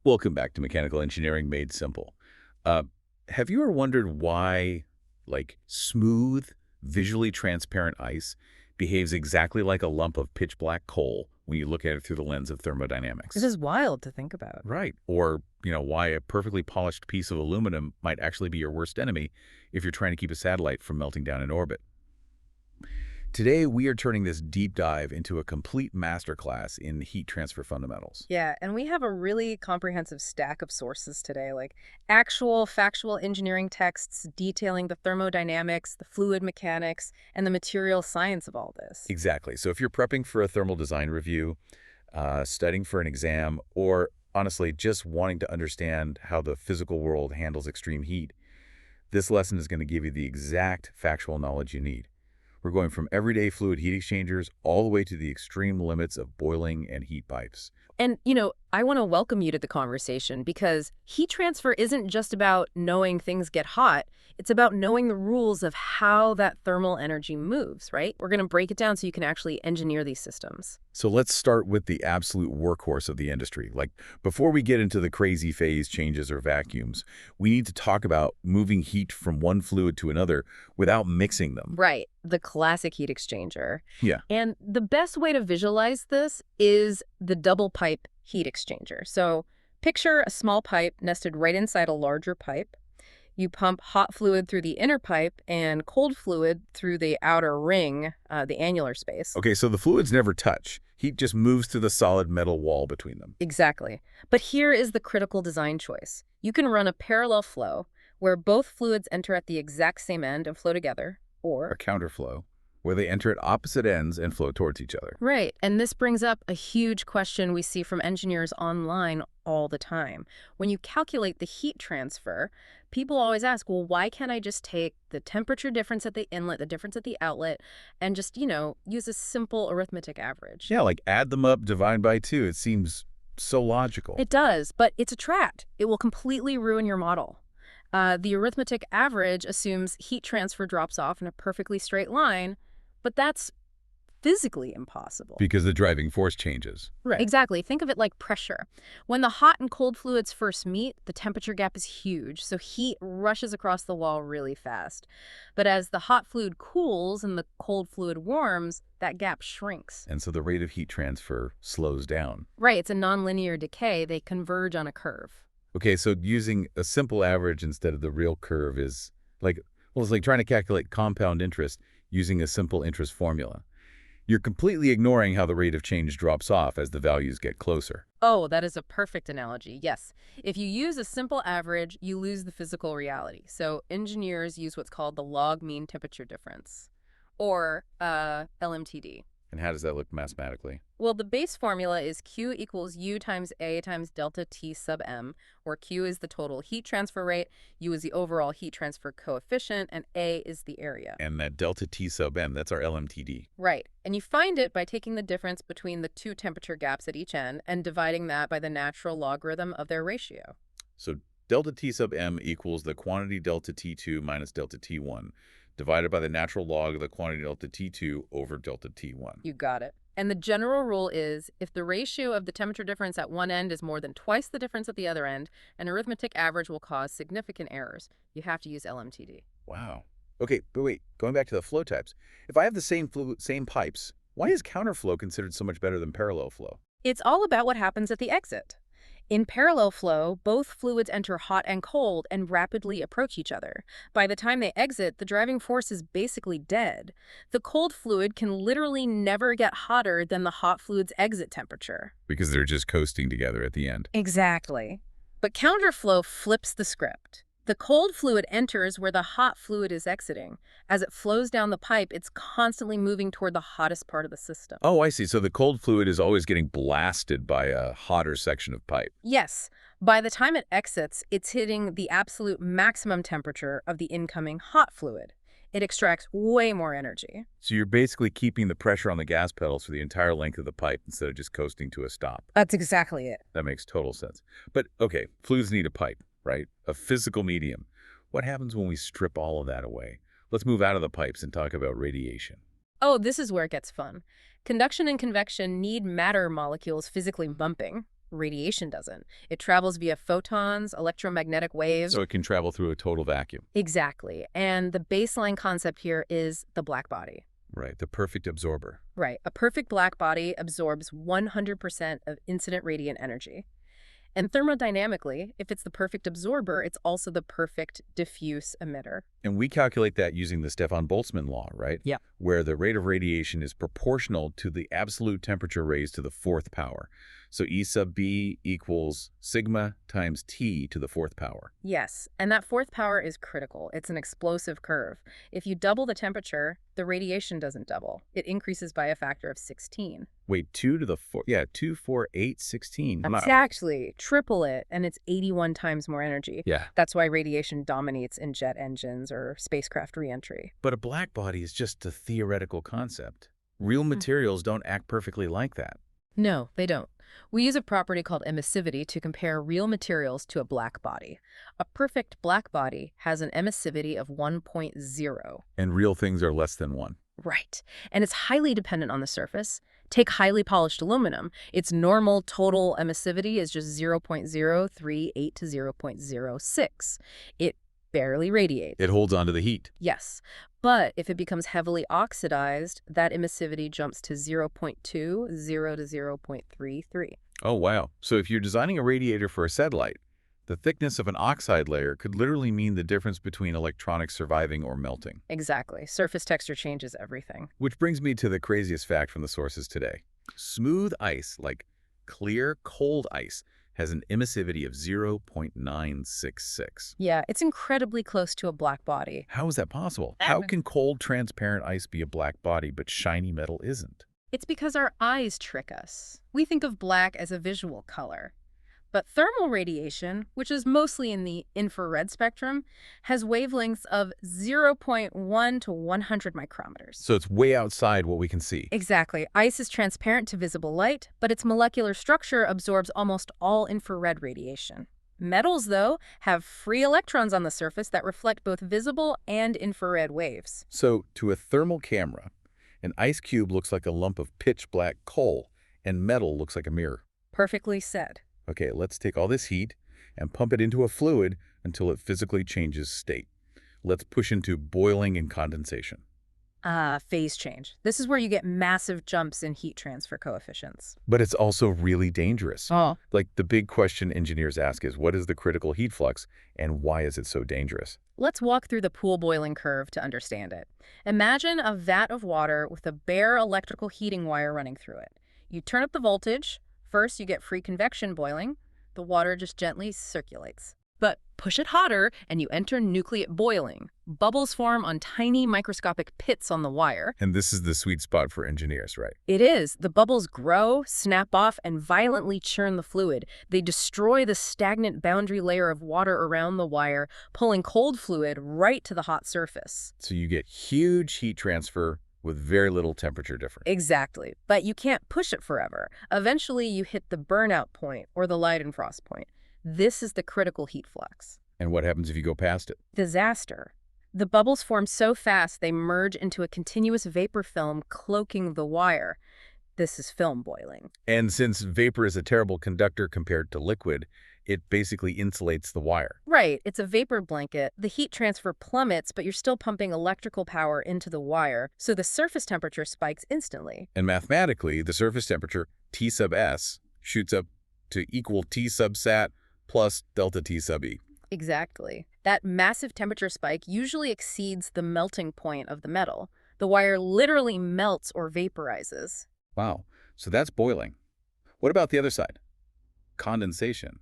Welcome back to Mechanical Engineering Made Simple. Uh, have you ever wondered why, smooth, visually transparent ice behaves exactly like a lump of pitch black coal when you look at it through the lens of This thermodynamics? is wild to think about. Right. Or, why a perfectly polished piece of aluminum might actually be your worst enemy if you're trying to keep a satellite from melting down in orbit. Today, we are turning this deep dive into a complete masterclass in heat transfer fundamentals. Yeah, and we have a really comprehensive stack of sources today, like actual factual engineering texts detailing the thermodynamics, the fluid mechanics, and the material science of all this. Exactly. So if you're prepping for a thermal design review, studying for an exam, or honestly, just wanting to understand how the physical world handles extreme heat, this lesson is going to give you the exact factual knowledge you need. We're going from everyday fluid heat exchangers all the way to the extreme limits of boiling and heat pipes. And, I want to welcome you to the conversation because heat transfer isn't just about knowing things get hot. It's about knowing the rules of how that thermal energy moves, right? We're going to break it down so you can actually engineer these systems. So let's start with the absolute workhorse of the industry. Before we get into the crazy phase changes or vacuums, we need to talk about moving heat from one fluid to another without mixing them. Right, the classic heat exchanger. Yeah. And the best way to visualize this is the double pipe heat exchanger. So picture a small pipe nested right inside a larger pipe. You pump hot fluid through the inner pipe and cold fluid through the outer ring, the annular space. Okay, so the fluids never touch. Heat just moves through the solid metal wall between them. Exactly. But here is the critical design choice. You can run a parallel flow where both fluids enter at the exact same end and flow together, or A counterflow, where they enter at opposite ends and flow towards each other. right, and this brings up a huge question we see from engineers online all the time. When you calculate the heat transfer, people always ask, well, why can't I just take the temperature difference at the inlet, the difference at the outlet, and just, use a simple arithmetic average? Yeah, add them up, divide by 2. It seems so logical. It does, but it's a trap. It will completely ruin your model. The arithmetic average assumes heat transfer drops off in a perfectly straight line, but that's physically impossible. Because the driving force changes. Right. Exactly. Think of it like pressure. When the hot and cold fluids first meet, the temperature gap is huge, so heat rushes across the wall really fast. But as the hot fluid cools and the cold fluid warms, that gap shrinks. And so the rate of heat transfer slows down. Right. It's a nonlinear decay. They converge on a curve. Okay, so using a simple average instead of the real curve is it's like trying to calculate compound interest using a simple interest formula. You're completely ignoring how the rate of change drops off as the values get closer. Oh, that is a perfect analogy. Yes. If you use a simple average, you lose the physical reality. So engineers use what's called the log mean temperature difference, or LMTD. And how does that look mathematically? Well, the base formula is Q equals U times A times delta T sub M, where Q is the total heat transfer rate, U is the overall heat transfer coefficient, and A is the area. And that delta T sub M, that's our LMTD. Right. And you find it by taking the difference between the two temperature gaps at each end and dividing that by the natural logarithm of their ratio. So delta T sub M equals the quantity delta T2 minus delta T1, divided by the natural log of the quantity delta T2 over delta T1. You got it. And the general rule is, if the ratio of the temperature difference at one end is more than twice the difference at the other end, an arithmetic average will cause significant errors. You have to use LMTD. Wow. Okay, but wait, going back to the flow types. If I have the same pipes, why is counterflow considered so much better than parallel flow? It's all about what happens at the exit. In parallel flow, both fluids enter hot and cold and rapidly approach each other. By the time they exit, the driving force is basically dead. The cold fluid can literally never get hotter than the hot fluid's exit temperature. Because they're just coasting together at the end. Exactly. But counterflow flips the script. The cold fluid enters where the hot fluid is exiting. As it flows down the pipe, it's constantly moving toward the hottest part of the system. Oh, I see. So the cold fluid is always getting blasted by a hotter section of pipe. Yes. By the time it exits, it's hitting the absolute maximum temperature of the incoming hot fluid. It extracts way more energy. So you're basically keeping the pressure on the gas pedals for the entire length of the pipe instead of just coasting to a stop. That's exactly it. That makes total sense. But, okay, fluids need a pipe, right? A physical medium. What happens when we strip all of that away? Let's move out of the pipes and talk about radiation. Oh, this is where it gets fun. Conduction and convection need matter molecules physically bumping. Radiation doesn't. It travels via photons, electromagnetic waves. So it can travel through a total vacuum. Exactly. And the baseline concept here is the black body. Right, the perfect absorber. Right. A perfect black body absorbs 100% of incident radiant energy. And thermodynamically, if it's the perfect absorber, it's also the perfect diffuse emitter. And we calculate that using the Stefan Boltzmann law, right? Yeah. Where the rate of radiation is proportional to the absolute temperature raised to the fourth power. So E sub B equals sigma times T to the fourth power. Yes, and that fourth power is critical. It's an explosive curve. If you double the temperature, the radiation doesn't double. It increases by a factor of 16. Wait, 2 to the 4, yeah, 2, 4, 8, 16. Exactly. Triple it, and it's 81 times more energy. Yeah. That's why radiation dominates in jet engines or spacecraft reentry. But a black body is just a theoretical concept. Real materials don't act perfectly like that. No, they don't. We use a property called emissivity to compare real materials to a black body. A perfect black body has an emissivity of 1.0. And real things are less than 1. Right. And it's highly dependent on the surface. Take highly polished aluminum. Its normal total emissivity is just 0.038 to 0.06. It barely radiates. It holds on to the heat. Yes. But if it becomes heavily oxidized, that emissivity jumps to 0.2, 0 to 0.33. Oh, wow. So if you're designing a radiator for a satellite, the thickness of an oxide layer could literally mean the difference between electronics surviving or melting. Exactly. Surface texture changes everything. Which brings me to the craziest fact from the sources today. Smooth ice, like clear, cold ice, has an emissivity of 0.966. Yeah, it's incredibly close to a black body. How is that possible? How can cold, transparent ice be a black body, but shiny metal isn't? It's because our eyes trick us. We think of black as a visual color. But thermal radiation, which is mostly in the infrared spectrum, has wavelengths of 0.1 to 100 micrometers. So it's way outside what we can see. Exactly. Ice is transparent to visible light, but its molecular structure absorbs almost all infrared radiation. Metals, though, have free electrons on the surface that reflect both visible and infrared waves. So to a thermal camera, an ice cube looks like a lump of pitch black coal, and metal looks like a mirror. Perfectly said. Okay, let's take all this heat and pump it into a fluid until it physically changes state. Let's push into boiling and condensation. Phase change. This is where you get massive jumps in heat transfer coefficients. But it's also really dangerous. Oh. Like, the big question engineers ask is, what is the critical heat flux and why is it so dangerous? Let's walk through the pool boiling curve to understand it. Imagine a vat of water with a bare electrical heating wire running through it. You turn up the voltage. First, you get free convection boiling. The water just gently circulates. But push it hotter, and you enter nucleate boiling. Bubbles form on tiny microscopic pits on the wire. And this is the sweet spot for engineers, right? It is. The bubbles grow, snap off, and violently churn the fluid. They destroy the stagnant boundary layer of water around the wire, pulling cold fluid right to the hot surface. So you get huge heat transfer with very little temperature difference. Exactly. But you can't push it forever. Eventually, you hit the burnout point or the Leidenfrost point. This is the critical heat flux. And what happens if you go past it? Disaster. The bubbles form so fast they merge into a continuous vapor film cloaking the wire. This is film boiling. And since vapor is a terrible conductor compared to liquid, it basically insulates the wire. Right. It's a vapor blanket. The heat transfer plummets, but you're still pumping electrical power into the wire, so the surface temperature spikes instantly. And mathematically, the surface temperature, T sub S, shoots up to equal T sub sat plus delta T sub E. Exactly. That massive temperature spike usually exceeds the melting point of the metal. The wire literally melts or vaporizes. Wow. So that's boiling. What about the other side? Condensation.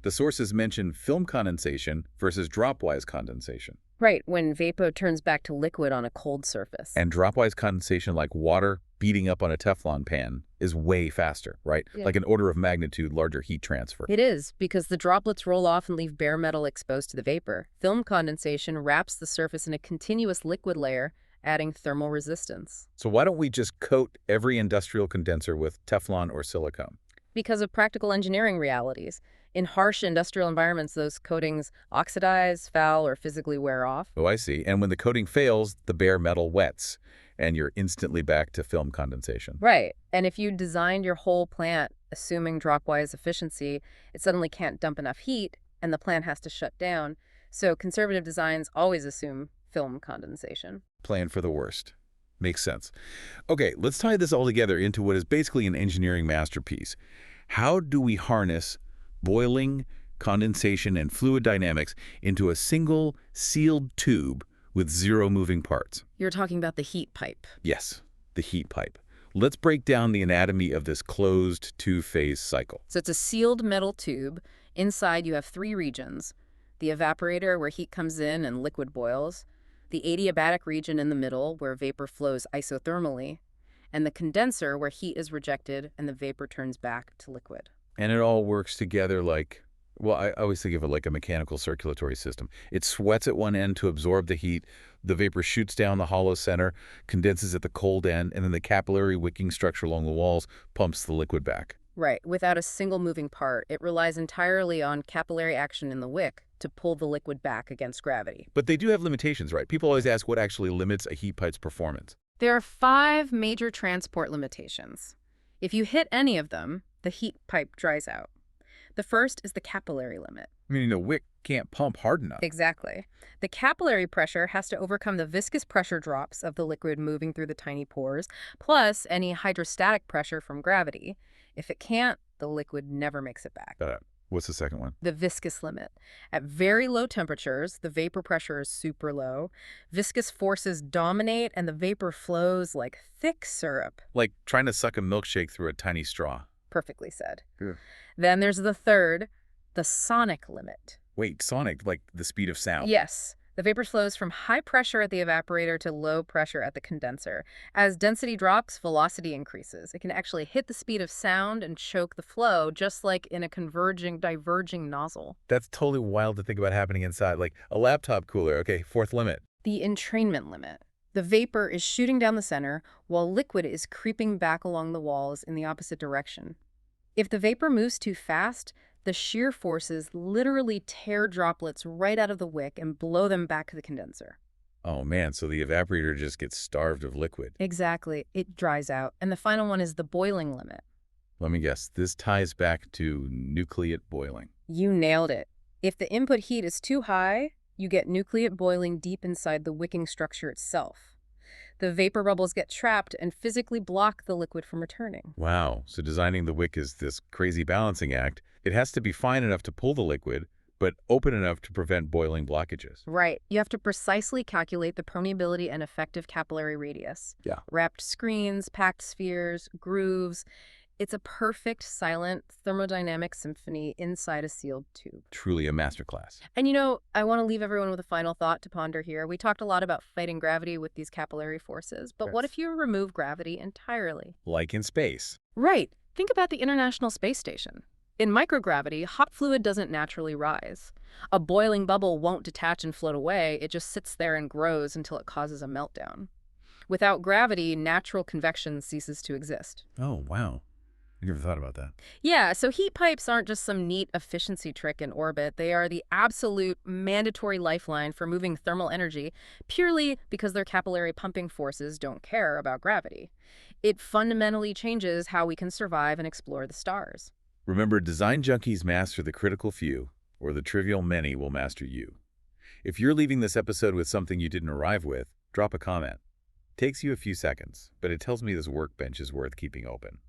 The sources mention film condensation versus dropwise condensation. Right, when vapor turns back to liquid on a cold surface. And dropwise condensation, like water beating up on a Teflon pan, is way faster, right? Yeah. Like an order of magnitude larger heat transfer. It is, because the droplets roll off and leave bare metal exposed to the vapor. Film condensation wraps the surface in a continuous liquid layer, adding thermal resistance. So why don't we just coat every industrial condenser with Teflon or silicone? Because of practical engineering realities. In harsh industrial environments, those coatings oxidize, foul, or physically wear off. Oh, I see. And when the coating fails, the bare metal wets, and you're instantly back to film condensation. Right. And if you designed your whole plant assuming dropwise efficiency, it suddenly can't dump enough heat, and the plant has to shut down. So conservative designs always assume film condensation. Plan for the worst. Makes sense. Okay, let's tie this all together into what is basically an engineering masterpiece. How do we harness boiling, condensation, and fluid dynamics into a single sealed tube with zero moving parts? You're talking about the heat pipe. Yes, the heat pipe. Let's break down the anatomy of this closed two-phase cycle. So it's a sealed metal tube. Inside you have three regions: the evaporator, where heat comes in and liquid boils; the adiabatic region in the middle, where vapor flows isothermally; and the condenser, where heat is rejected and the vapor turns back to liquid. And it all works together like, well, I always think of it like a mechanical circulatory system. It sweats at one end to absorb the heat, the vapor shoots down the hollow center, condenses at the cold end, and then the capillary wicking structure along the walls pumps the liquid back. Right. Without a single moving part, it relies entirely on capillary action in the wick to pull the liquid back against gravity. But they do have limitations, right? People always ask what actually limits a heat pipe's performance. There are 5 major transport limitations. If you hit any of them, the heat pipe dries out. The first is the capillary limit. Meaning the wick can't pump hard enough. Exactly. The capillary pressure has to overcome the viscous pressure drops of the liquid moving through the tiny pores, plus any hydrostatic pressure from gravity. If it can't, the liquid never makes it back. What's the second one? The viscous limit. At very low temperatures, the vapor pressure is super low. Viscous forces dominate, and the vapor flows like thick syrup. Like trying to suck a milkshake through a tiny straw. Perfectly said. Yeah. Then there's the third, the sonic limit. Wait, sonic, like the speed of sound? Yes. The vapor flows from high pressure at the evaporator to low pressure at the condenser. As density drops, velocity increases. It can actually hit the speed of sound and choke the flow, just like in a converging, diverging nozzle. That's totally wild to think about happening inside, like a laptop cooler. Okay, fourth limit. The entrainment limit. The vapor is shooting down the center, while liquid is creeping back along the walls in the opposite direction. If the vapor moves too fast, the shear forces literally tear droplets right out of the wick and blow them back to the condenser. Oh man, so the evaporator just gets starved of liquid. Exactly. It dries out. And the final one is the boiling limit. Let me guess, this ties back to nucleate boiling. You nailed it. If the input heat is too high, you get nucleate boiling deep inside the wicking structure itself. The vapor bubbles get trapped and physically block the liquid from returning. Wow, so designing the wick is this crazy balancing act. It has to be fine enough to pull the liquid, but open enough to prevent boiling blockages. Right. You have to precisely calculate the permeability and effective capillary radius. Yeah. Wrapped screens, packed spheres, grooves. It's a perfect, silent thermodynamic symphony inside a sealed tube. Truly a masterclass. And I want to leave everyone with a final thought to ponder here. We talked a lot about fighting gravity with these capillary forces, but what if you remove gravity entirely? Like in space. Right. Think about the International Space Station. In microgravity, hot fluid doesn't naturally rise. A boiling bubble won't detach and float away. It just sits there and grows until it causes a meltdown. Without gravity, natural convection ceases to exist. Oh, wow. I never thought about that. Yeah, so heat pipes aren't just some neat efficiency trick in orbit. They are the absolute mandatory lifeline for moving thermal energy purely because their capillary pumping forces don't care about gravity. It fundamentally changes how we can survive and explore the stars. Remember, design junkies master the critical few, or the trivial many will master you. If you're leaving this episode with something you didn't arrive with, drop a comment. Takes you a few seconds, but it tells me this workbench is worth keeping open.